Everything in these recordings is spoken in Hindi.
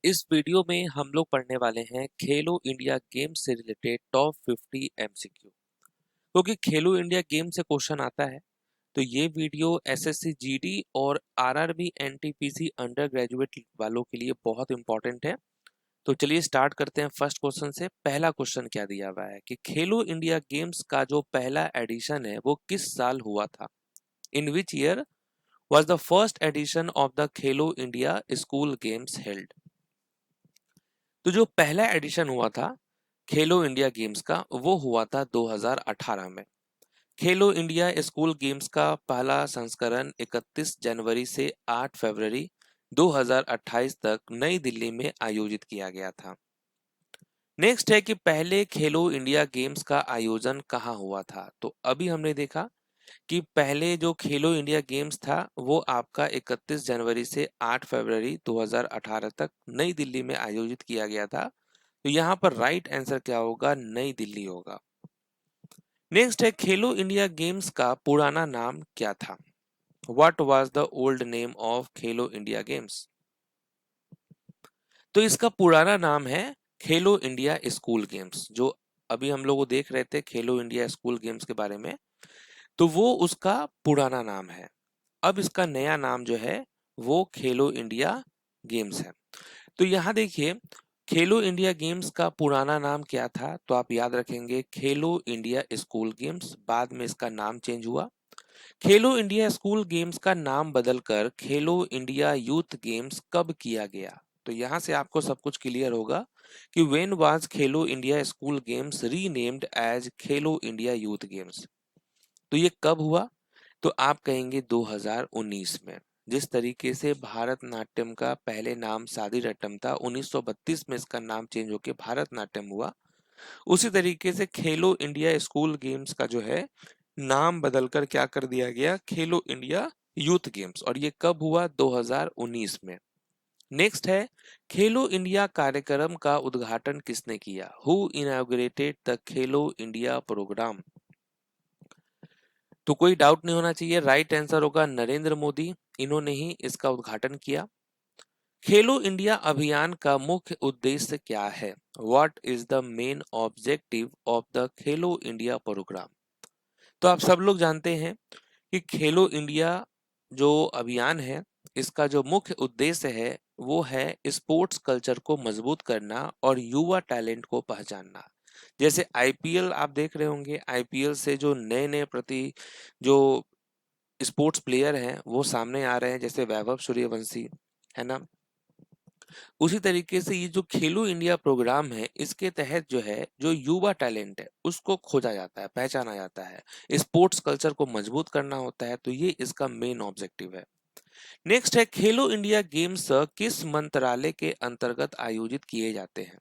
इस वीडियो में हम लोग पढ़ने वाले हैं खेलो इंडिया गेम्स से रिलेटेड टॉप 50 एमसीक्यू। क्योंकि खेलो इंडिया गेम से क्वेश्चन आता है तो ये वीडियो एसएससी जीडी और आरआरबी एनटीपीसी अंडर ग्रेजुएट वालों के लिए बहुत इंपॉर्टेंट है। तो चलिए स्टार्ट करते हैं फर्स्ट क्वेश्चन से। पहला क्वेश्चन क्या दिया हुआ है कि खेलो इंडिया गेम्स का जो पहला एडिशन है वो किस साल हुआ था। In which year was the first edition of the Khelo India school games held. तो जो पहला एडिशन हुआ था खेलो इंडिया गेम्स का वो हुआ था 2018 में। खेलो इंडिया स्कूल गेम्स का पहला संस्करण 31 जनवरी से 8 फरवरी 2028 तक नई दिल्ली में आयोजित किया गया था। नेक्स्ट है कि पहले खेलो इंडिया गेम्स का आयोजन कहाँ हुआ था। तो अभी हमने देखा कि पहले जो खेलो इंडिया गेम्स था वो आपका 31 जनवरी से 8 फरवरी 2018 तक नई दिल्ली में आयोजित किया गया था। तो यहाँ पर राइट आंसर क्या होगा, नई दिल्ली होगा। नेक्स्ट है खेलो इंडिया गेम्स का पुराना नाम क्या था। What was the old name of Khelo India games. तो इसका पुराना नाम है खेलो इंडिया स्कूल गेम्स। जो अभी हम लोग देख रहे थे खेलो इंडिया स्कूल गेम्स के बारे में, तो वो उसका पुराना नाम है। अब इसका नया नाम जो है वो खेलो इंडिया गेम्स है। तो यहाँ देखिए खेलो इंडिया गेम्स का पुराना नाम क्या था, तो आप याद रखेंगे खेलो इंडिया स्कूल गेम्स। बाद में इसका नाम चेंज हुआ। खेलो इंडिया स्कूल गेम्स का नाम बदलकर खेलो इंडिया यूथ गेम्स कब किया गया। तो यहाँ से आपको सब कुछ क्लियर होगा कि when was Khelo India school games renamed as Khelo India youth games. तो ये कब हुआ, तो आप कहेंगे 2019 में। जिस तरीके से भारतनाट्यम का पहले नाम सादी रट्टम था, 1932 में इसका नाम चेंज होकर भारतनाट्यम हुआ, उसी तरीके से खेलो इंडिया स्कूल गेम्स का जो है नाम बदलकर क्या कर दिया गया, खेलो इंडिया यूथ गेम्स। और ये कब हुआ, 2019 में। नेक्स्ट है खेलो इंडिया कार्यक्रम का उद्घाटन किसने किया। Who inaugurated the Khelo India programme. तो कोई डाउट नहीं होना चाहिए, राइट आंसर होगा नरेंद्र मोदी। इन्होंने ही इसका उद्घाटन किया। खेलो इंडिया अभियान का मुख्य उद्देश्य क्या है। What is the main objective of the Khelo India programme. तो आप सब लोग जानते हैं कि खेलो इंडिया जो अभियान है इसका जो मुख्य उद्देश्य है वो है स्पोर्ट्स कल्चर को मजबूत करना और युवा टैलेंट को पहचानना। जैसे आईपीएल आप देख रहे होंगे, आईपीएल से जो नए नए प्रति जो स्पोर्ट्स प्लेयर हैं वो सामने आ रहे हैं, जैसे वैभव सूर्यवंशी, है ना। उसी तरीके से ये जो खेलो इंडिया प्रोग्राम है इसके तहत जो है जो युवा टैलेंट है उसको खोजा जाता है, पहचाना जाता है, स्पोर्ट्स कल्चर को मजबूत करना होता है। तो ये इसका मेन ऑब्जेक्टिव है। नेक्स्ट है खेलो इंडिया गेम्स किस मंत्रालय के अंतर्गत आयोजित किए जाते हैं।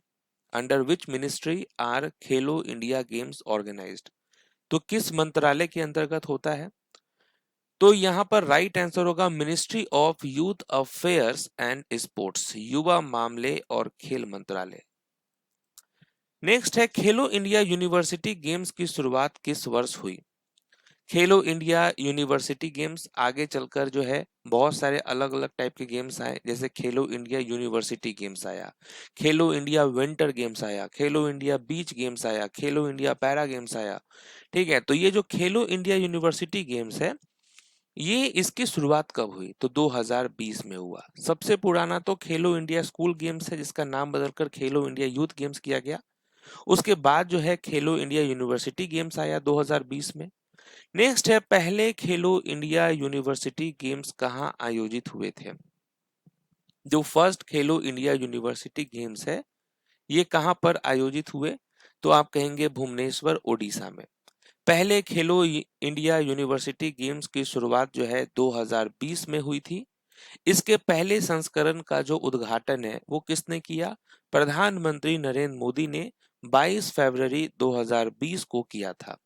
Under which ministry are Khelo India games organised. तो किस मंत्रालय के अंतर्गत होता है, तो यहाँ पर राइट आंसर होगा ministry of youth affairs and sports, युवा मामले और खेल मंत्रालय। नेक्स्ट है खेलो इंडिया यूनिवर्सिटी गेम्स की शुरुआत किस वर्ष हुई। खेलो इंडिया यूनिवर्सिटी गेम्स आगे चलकर जो है बहुत सारे अलग अलग टाइप के गेम्स आए, जैसे खेलो इंडिया यूनिवर्सिटी गेम्स आया, खेलो इंडिया विंटर गेम्स आया, खेलो इंडिया बीच गेम्स आया, खेलो इंडिया पैरा गेम्स आया। ठीक है, तो ये जो खेलो इंडिया यूनिवर्सिटी गेम्स है ये इसकी शुरुआत कब हुई, तो 2020 में हुआ। सबसे पुराना तो खेलो इंडिया स्कूल गेम्स है जिसका नाम बदलकर खेलो इंडिया यूथ गेम्स किया गया। उसके बाद जो है खेलो इंडिया यूनिवर्सिटी गेम्स आया 2020 में। नेक्स्ट है पहले खेलो इंडिया यूनिवर्सिटी गेम्स कहाँ आयोजित हुए थे। जो फर्स्ट खेलो इंडिया यूनिवर्सिटी गेम्स है ये कहाँ पर आयोजित हुए, तो आप कहेंगे भुवनेश्वर ओडिशा में। पहले खेलो इंडिया यूनिवर्सिटी गेम्स की शुरुआत जो है 2020 में हुई थी। इसके पहले संस्करण का जो उद्घाटन है वो किसने किया, प्रधानमंत्री नरेंद्र मोदी ने 22 फरवरी 2020 को किया था।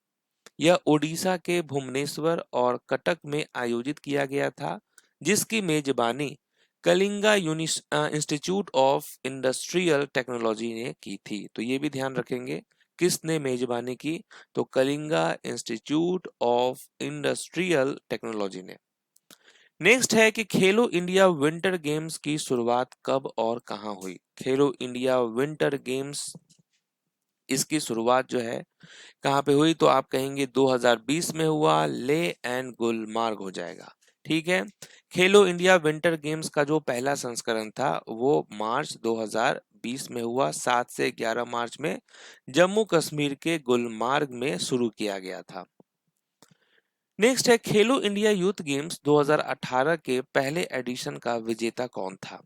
यह ओडिशा के भुवनेश्वर और कटक में आयोजित किया गया था, जिसकी मेजबानी Kalinga institute of industrial technology ने की थी। तो ये भी ध्यान रखेंगे किसने मेजबानी की, तो Kalinga institute of industrial technology ने। नेक्स्ट है कि खेलो इंडिया विंटर गेम्स की शुरुआत कब और कहां हुई। खेलो इंडिया विंटर गेम्स इसकी शुरुआत जो है कहाँ पे हुई, तो आप कहेंगे 2020 में हुआ, ले एंड गुलमार्ग हो जाएगा। ठीक है। खेलो इंडिया विंटर गेम्स का जो पहला संस्करण था वो मार्च 2020 में हुआ, 7 से 11 मार्च में जम्मू कश्मीर के गुलमार्ग में शुरू किया गया था। नेक्स्ट है खेलो इंडिया यूथ गेम्स 2018 के पहले एडिशन का विजेता कौन था।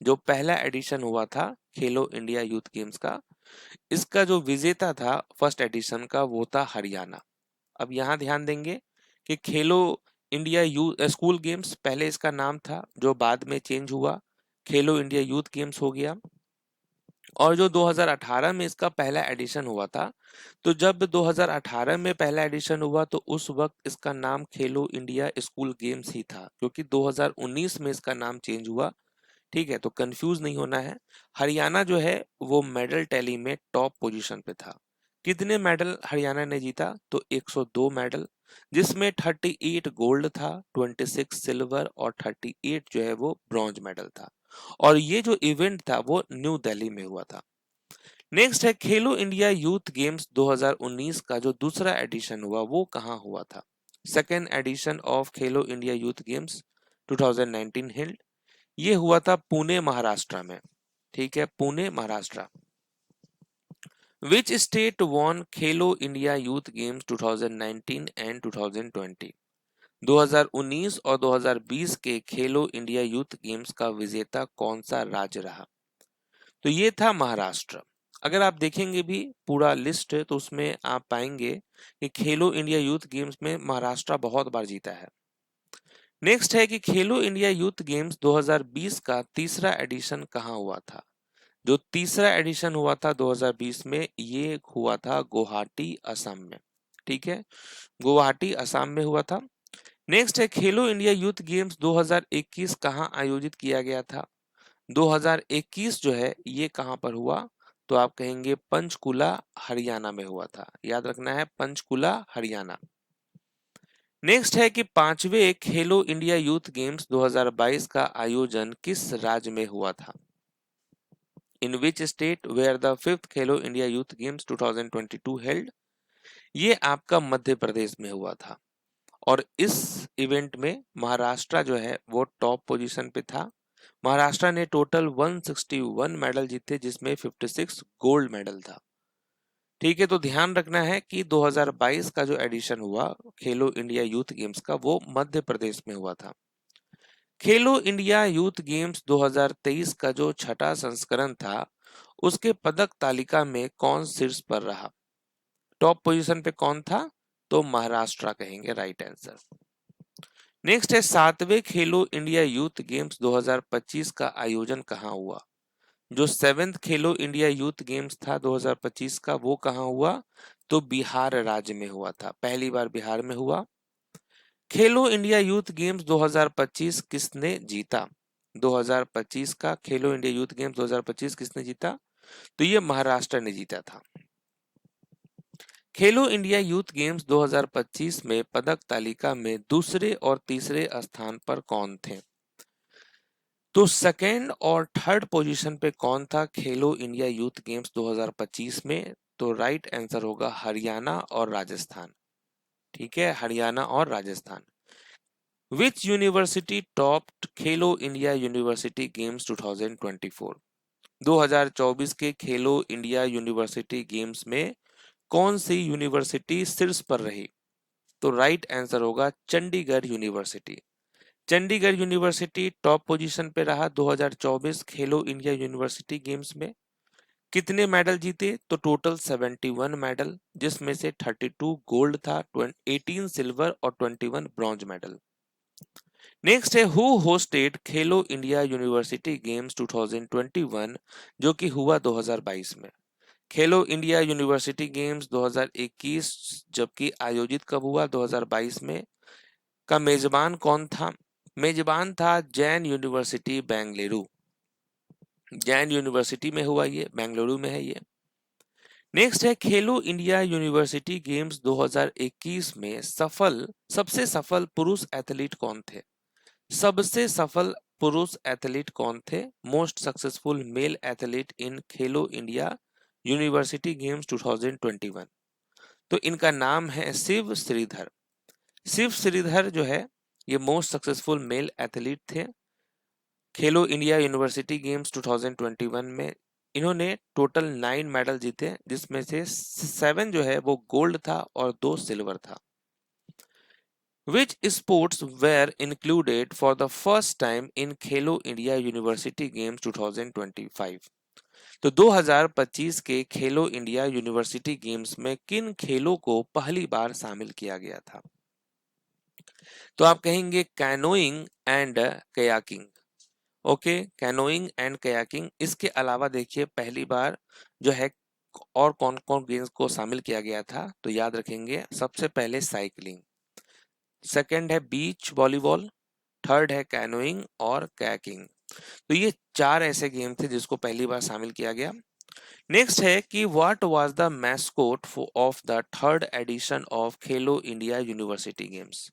जो पहला एडिशन हुआ था खेलो इंडिया यूथ गेम्स का, इसका जो विजेता था फर्स्ट एडिशन का वो था हरियाणा। अब यहाँ ध्यान देंगे कि खेलो इंडिया स्कूल गेम्स पहले इसका नाम था, जो बाद में चेंज हुआ खेलो इंडिया यूथ गेम्स हो गया। और जो 2018 में इसका पहला एडिशन हुआ था, तो जब 2018 में पहला एडिशन हुआ तो उस वक्त इसका नाम खेलो इंडिया स्कूल गेम्स ही था, क्योंकि 2019 में इसका नाम चेंज हुआ। ठीक है, तो कंफ्यूज नहीं होना है। हरियाणा जो है वो मेडल टैली में टॉप पोजीशन पे था। कितने मेडल हरियाणा ने जीता, तो 102 मेडल, जिसमें 38 गोल्ड था, 26 सिल्वर और 38 जो है वो ब्रॉन्ज मेडल था। और ये जो इवेंट था वो न्यू दिल्ली में हुआ था। नेक्स्ट है खेलो इंडिया यूथ गेम्स 2019 का जो दूसरा एडिशन हुआ वो कहाँ हुआ था। Second edition of Khelo India youth games 2019 held, ये हुआ था पुणे महाराष्ट्र में। ठीक है, Pune Maharashtra. Which state won Khelo India youth games 2019 and 2020। 2019 और 2020 के खेलो इंडिया यूथ गेम्स का विजेता कौन सा राज्य रहा, तो ये था महाराष्ट्र। अगर आप देखेंगे भी पूरा लिस्ट है तो उसमें आप पाएंगे कि खेलो इंडिया यूथ गेम्स में महाराष्ट्र बहुत बार जीता है। नेक्स्ट है कि खेलो इंडिया यूथ गेम्स 2020 का तीसरा एडिशन कहाँ हुआ था। जो तीसरा एडिशन हुआ था 2020 में, ये हुआ था गुवाहाटी असम में। ठीक है, गुवाहाटी असम में हुआ था। नेक्स्ट है खेलो इंडिया यूथ गेम्स 2021 कहाँ आयोजित किया गया था। 2021 जो है ये कहाँ पर हुआ, तो आप कहेंगे पंचकुला हरियाणा में हुआ था। याद रखना है, पंचकुला हरियाणा। नेक्स्ट है कि पांचवें खेलो इंडिया यूथ गेम्स 2022 का आयोजन किस राज्य में हुआ था। In which state where the fifth Khelo India youth games 2022 held, ये आपका मध्य प्रदेश में हुआ था। और इस इवेंट में महाराष्ट्र जो है वो टॉप पोजीशन पे था। महाराष्ट्र ने टोटल 161 मेडल जीते, जिसमें 56 गोल्ड मेडल था। ठीक है, तो ध्यान रखना है कि 2022 का जो एडिशन हुआ खेलो इंडिया यूथ गेम्स का वो मध्य प्रदेश में हुआ था। खेलो इंडिया यूथ गेम्स 2023 का जो छठा संस्करण था उसके पदक तालिका में कौन शीर्ष पर रहा। टॉप पोजीशन पे कौन था, तो महाराष्ट्र कहेंगे राइट आंसर। नेक्स्ट है सातवें खेलो इंडिया यूथ गेम्स 2025 का आयोजन कहाँ हुआ। जो सेवेंथ खेलो इंडिया यूथ गेम्स था 2025 का वो कहाँ हुआ, तो बिहार राज्य में हुआ था। पहली बार बिहार में हुआ। खेलो इंडिया यूथ गेम्स 2025 किसने जीता। 2025 का खेलो इंडिया यूथ गेम्स 2025 किसने जीता, तो ये महाराष्ट्र ने जीता था। खेलो इंडिया यूथ गेम्स 2025 में पदक तालिका में दूसरे और तीसरे स्थान पर कौन थे। तो सेकेंड और थर्ड पोजीशन पे कौन था खेलो इंडिया यूथ गेम्स 2025 में, तो राइट आंसर होगा हरियाणा और राजस्थान। ठीक है, हरियाणा और Rajasthan. Which university topped Khelo India university games 2024। 2024 के खेलो इंडिया यूनिवर्सिटी गेम्स में कौन सी यूनिवर्सिटी शीर्ष पर रही, तो राइट आंसर होगा Chandigarh university. Chandigarh university top position पे रहा 2024 खेलो इंडिया यूनिवर्सिटी गेम्स में। कितने मेडल जीते, तो टोटल 71 मेडल, जिसमें से 32 गोल्ड था, 18 सिल्वर और 21 ब्रॉन्ज मेडल। नेक्स्ट है who hosted Khelo India university games 2021, जो कि हुआ 2022 में। खेलो इंडिया यूनिवर्सिटी गेम्स 2021 जबकि आयोजित कब हुआ, 2022 में, का मेजबान कौन था। मेजबान था जैन यूनिवर्सिटी बेंगलुरु। जैन यूनिवर्सिटी में हुआ, ये बेंगलुरु में है ये। नेक्स्ट है खेलो इंडिया यूनिवर्सिटी गेम्स 2021 में सबसे सफल पुरुष एथलीट कौन थे। सबसे सफल पुरुष एथलीट कौन थे? Most successful male athlete in Khelo India university games 2021। तो इनका नाम है शिव श्रीधर। शिव श्रीधर जो है ये मोस्ट सक्सेसफुल मेल एथलीट थे खेलो इंडिया यूनिवर्सिटी गेम्स 2021 में। इन्होंने टोटल 9 मेडल जीते, जिसमें से 7 जो है वो गोल्ड था और 2 सिल्वर था। Which sports were included for the first time in Khelo India university games 2025? तो 2025 के खेलो इंडिया यूनिवर्सिटी गेम्स में किन खेलों को पहली बार शामिल किया गया था? तो आप कहेंगे canoeing and kayaking. Okay, canoeing and kayaking. इसके अलावा देखिए पहली बार जो है और कौन कौन गेम्स को शामिल किया गया था, तो याद रखेंगे सबसे पहले साइकिलिंग, सेकंड है बीच वॉलीबॉल, थर्ड है कैनोइंग और कयाकिंग। तो ये 4 ऐसे गेम थे जिसको पहली बार शामिल किया गया। नेक्स्ट है कि what was the mascot of the third edition of Khelo India university games?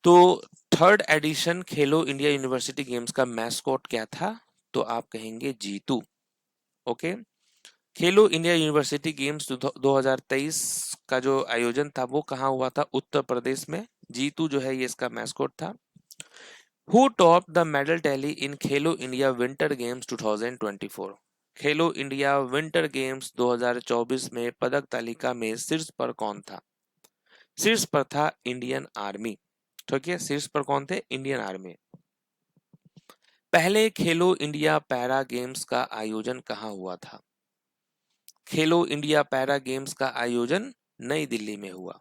तो थर्ड एडिशन खेलो इंडिया यूनिवर्सिटी गेम्स का मैस्कोट क्या था? तो आप कहेंगे जीतू। ओके, खेलो इंडिया यूनिवर्सिटी गेम्स 2023 का जो आयोजन था वो कहाँ हुआ था? उत्तर प्रदेश में। जीतू जो है ये इसका मैस्कोट था। Who top the medal tally in Khelo India winter games 2024? Khelo India winter games 2024 में पदक तालिका में शीर्ष पर कौन था? शीर्ष पर था इंडियन आर्मी। ठीक है, शीर्ष पर कौन थे? Indian army. पहले खेलो इंडिया पैरा गेम्स का आयोजन कहाँ हुआ था? खेलो इंडिया पैरा गेम्स का आयोजन नई दिल्ली में हुआ।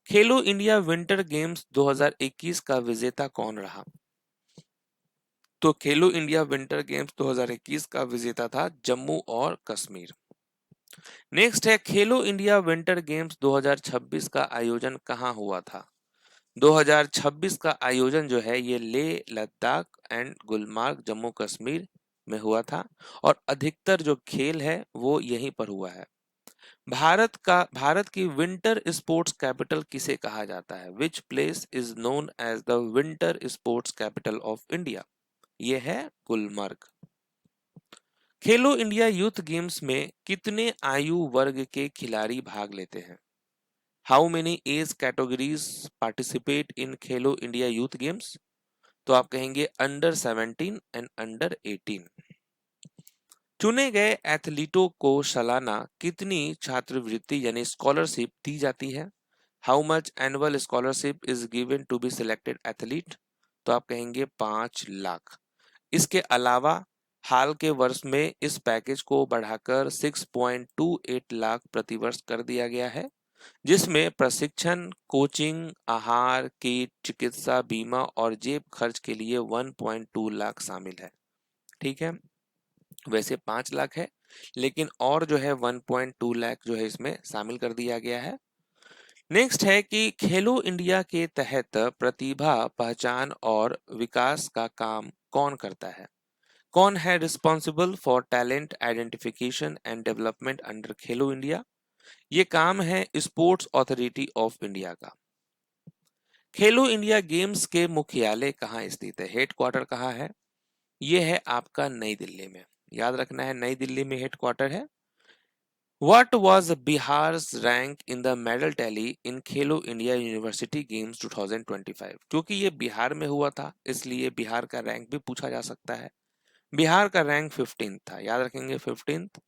खेलो इंडिया विंटर गेम्स 2021 का विजेता कौन रहा? तो खेलो इंडिया विंटर गेम्स 2021 का विजेता था जम्मू और कश्मीर। नेक्स्ट है खेलो इंडिया विंटर गेम्स 2026 का आयोजन कहाँ हुआ था? 2026 का आयोजन जो है ये लेह लद्दाख एंड गुलमार्ग जम्मू कश्मीर में हुआ था और अधिकतर जो खेल है वो यहीं पर हुआ है। भारत की विंटर स्पोर्ट्स कैपिटल किसे कहा जाता है? Which place is known as the winter sports capital of India? ये है गुलमर्ग। खेलो इंडिया यूथ गेम्स में कितने आयु वर्ग के खिलाड़ी भाग लेते हैं? How many as categories participate in Khelo India youth games? तो आप कहेंगे अंडर 17 एंड अंडर 18। चुने गए एथलीटों को सालाना कितनी छात्रवृत्ति यानी स्कॉलरशिप दी जाती है? How much annual scholarship is given to be selected athlete? तो आप कहेंगे 5 लाख। इसके अलावा हाल के वर्ष में इस पैकेज को बढ़ाकर 6.28 लाख प्रतिवर्ष कर दिया गया है, जिसमें प्रशिक्षण, कोचिंग, आहार, किट, चिकित्सा, बीमा और जेब खर्च के लिए 1.2 लाख शामिल है। ठीक है, वैसे 5 लाख है लेकिन और जो है 1.2 लाख जो है इसमें शामिल कर दिया गया है। नेक्स्ट है कि खेलो इंडिया के तहत प्रतिभा पहचान और विकास का काम कौन करता है? कौन है responsible for talent identification and development under Khelo India? ये काम है स्पोर्ट्स अथॉरिटी ऑफ इंडिया का। खेलो इंडिया गेम्स के मुख्यालय कहाँ स्थित है? हेडक्वार्टर कहाँ है? ये है आपका नई दिल्ली में। याद रखना है नई दिल्ली में हेडक्वार्टर है। What was Bihar's rank in the medal tally in Khelo India university games 2025? क्योंकि ये बिहार में हुआ था इसलिए बिहार का रैंक भी पूछा जा सकता है। बिहार का रैंक 15 था, याद रखेंगे 15।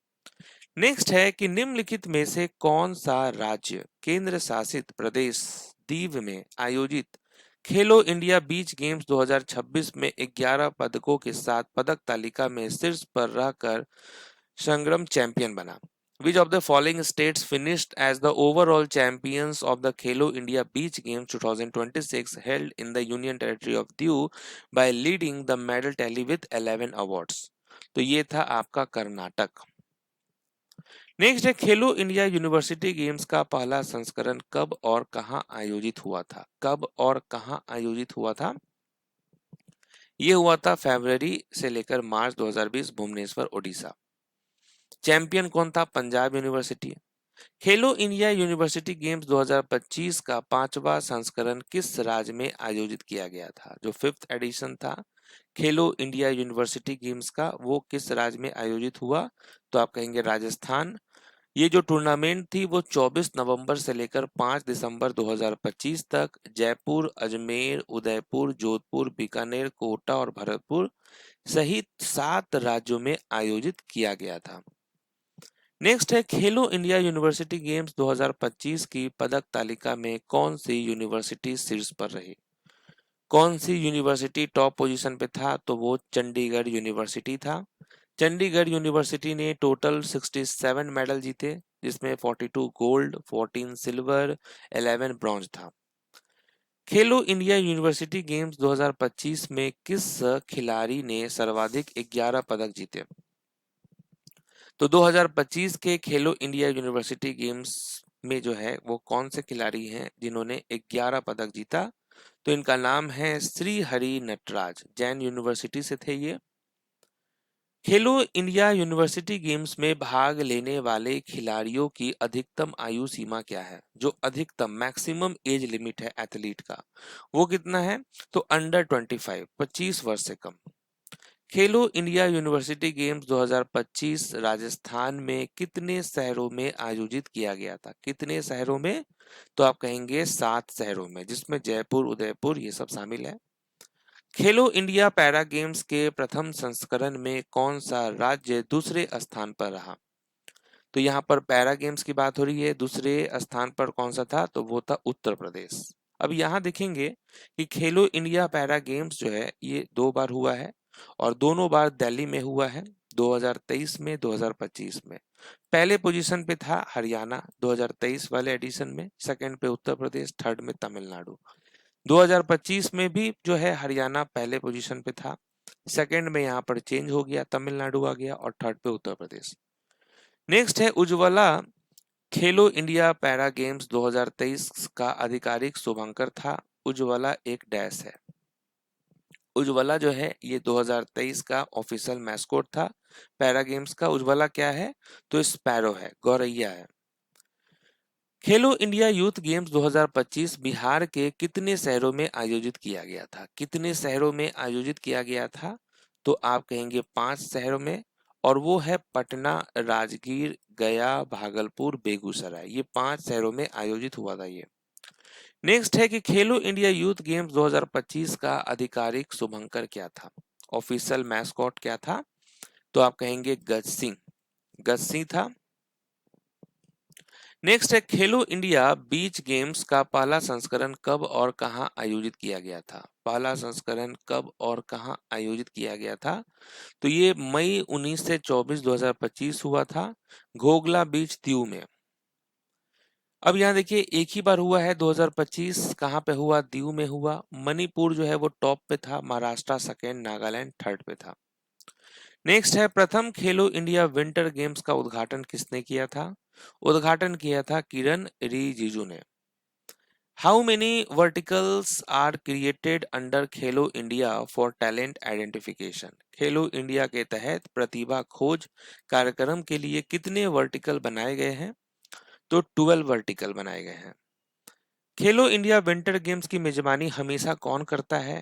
नेक्स्ट है कि निम्नलिखित में से कौन सा राज्य केंद्र शासित प्रदेश दीव में आयोजित खेलो इंडिया बीच गेम्स 2026 में 11 पदकों के साथ पदक तालिका में शीर्ष पर रहकर संग्राम चैंपियन बना? Which of the following states finished as the overall champions of the Khelo India Beach Games 2026 held in the Union Territory of Diu by leading the medal tally with 11 awards? तो ये था आपका कर्नाटक। नेक्स्ट है खेलो इंडिया यूनिवर्सिटी गेम्स का पहला संस्करण कब और कहां आयोजित हुआ था? कब और कहां आयोजित हुआ था? ये हुआ था फरवरी से लेकर मार्च 2020 भुवनेश्वर, ओडिशा। चैंपियन कौन था? पंजाब यूनिवर्सिटी। खेलो इंडिया यूनिवर्सिटी गेम्स 2025 का 5वां संस्करण किस राज्य में आयोजित किया गया था? जो 5th एडिशन था खेलो इंडिया यूनिवर्सिटी गेम्स का, वो किस राज्य में आयोजित हुआ? तो आप कहेंगे राजस्थान। ये जो टूर्नामेंट थी वो 24 नवंबर से लेकर 5 दिसंबर 2025 तक जयपुर, अजमेर, उदयपुर, जोधपुर, बीकानेर, कोटा और भरतपुर सहित 7 राज्यों में आयोजित किया गया था। नेक्स्ट है खेलो इंडिया यूनिवर्सिटी गेम्स 2025 की पदक तालिका में कौन सी यूनिवर्सिटी शीर्ष पर रही? कौन सी यूनिवर्सिटी टॉप पोजीशन पे था? तो वो चंडीगढ़ यूनिवर्सिटी था। चंडीगढ़ यूनिवर्सिटी ने टोटल 67 मेडल जीते, जिसमें 42 गोल्ड, 14 सिल्वर, 11 ब्रॉन्ज था। खेलो इंडिया यूनिवर्सिटी गेम्स 2025 में किस खिलाड़ी ने सर्वाधिक 11 पदक जीते? तो 2025 के खेलो इंडिया यूनिवर्सिटी गेम्स में जो है वो कौन से खिलाड़ी हैं जिन्होंने 11 पदक जीता? तो इनका नाम है श्री हरि नटराज, जैन यूनिवर्सिटी से थे ये। खेलो इंडिया यूनिवर्सिटी गेम्स में भाग लेने वाले खिलाड़ियों की अधिकतम आयु सीमा क्या है? जो अधिकतम मैक्सिमम एज लिमिट है एथलीट का, वो कितना है? तो अंडर 25 वर्ष से कम। खेलो इंडिया यूनिवर्सिटी गेम्स 2025 राजस्थान में कितने शहरों में आयोजित किया गया था? कितने शहरों में? तो आप कहेंगे 7 शहरों में, जिसमें जयपुर, उदयपुर ये सब शामिल है। खेलो इंडिया पैरा गेम्स के प्रथम संस्करण में कौन सा राज्य दूसरे स्थान पर रहा? तो यहाँ पर पैरा गेम्स की बात हो रही है, दूसरे स्थान पर कौन सा था? तो वो था उत्तर प्रदेश। अब यहाँ देखेंगे कि खेलो इंडिया पैरा गेम्स जो है ये 2 बार हुआ है और दोनों बार दिल्ली में हुआ है, 2023 में, 2025 में। पहले पोजीशन पे था हरियाणा 2023 वाले एडिशन में, सेकंड पे उत्तर प्रदेश, थर्ड में तमिलनाडु। 2025 में भी जो है हरियाणा पहले पोजीशन पे था, सेकंड में यहाँ पर चेंज हो गया, तमिलनाडु आ गया और थर्ड पे उत्तर प्रदेश। नेक्स्ट है उज्ज्वला। खेलो इंडिया पैरा गेम्स 2023 का आधिकारिक शुभंकर था। उज्ज्वला एक डैश है। उज्ज्वला जो है ये 2023 का ऑफिशियल मैस्कोट था पैरा गेम्स का। उज्ज्वला क्या है? तो स्पैरो है, गौरैया है। खेलो इंडिया यूथ गेम्स 2025 बिहार के कितने शहरों में आयोजित किया गया था? कितने शहरों में आयोजित किया गया था? तो आप कहेंगे 5 शहरों में, और वो है पटना, राजगीर, गया, भागलपुर, बेगूसराय। ये 5 शहरों में आयोजित हुआ था ये। नेक्स्ट है कि खेलो इंडिया यूथ गेम्स 2025 का आधिकारिक शुभंकर क्या था? ऑफिशियल मैस्कॉट क्या था? तो आप कहेंगे गज सिंह, गज सिंह था। नेक्स्ट है खेलो इंडिया बीच गेम्स का पहला संस्करण कब और कहां आयोजित किया गया था? पहला संस्करण कब और कहां आयोजित किया गया था? तो ये मई 19 से 24 2025 हुआ था, घोगला बीच, दीव में। अब यहाँ देखिए एक ही बार हुआ है 2025, कहाँ पे हुआ? दीव में हुआ। मणिपुर जो है वो टॉप पे था, महाराष्ट्र सेकेंड, नागालैंड थर्ड पे था। नेक्स्ट है प्रथम खेलो इंडिया विंटर गेम्स का उद्घाटन किसने किया था? उद्घाटन किया था किरण रिजिजू ने। How many verticals are created under Khelo India for talent identification? Khelo India के तहत प्रतिभा खोज कार्यक्रम के लिए कितने वर्टिकल बनाए गए हैं? तो 12 वर्टिकल बनाए गए हैं। खेलो इंडिया विंटर गेम्स की मेजबानी हमेशा कौन करता है?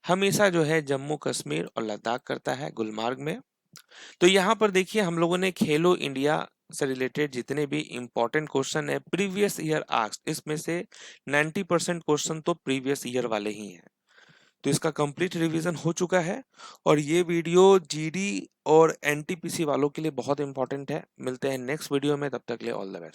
हमेशा जो है जम्मू कश्मीर और लद्दाख करता है, गुलमार्ग में। तो यहाँ पर देखिए हम लोगों ने खेलो इंडिया से रिलेटेड जितने भी इंपॉर्टेंट क्वेश्चन है प्रीवियस ईयर आस्क्ड, इसमें से 90% क्वेश्चन तो प्रीवियस ईयर वाले ही हैं। तो इसका कंप्लीट रिवीजन हो चुका है और ये वीडियो जीडी और एनटीपीसी वालों के लिए बहुत इंपॉर्टेंट है। मिलते हैं नेक्स्ट वीडियो में, तब तक के लिए ऑल द बेस्ट।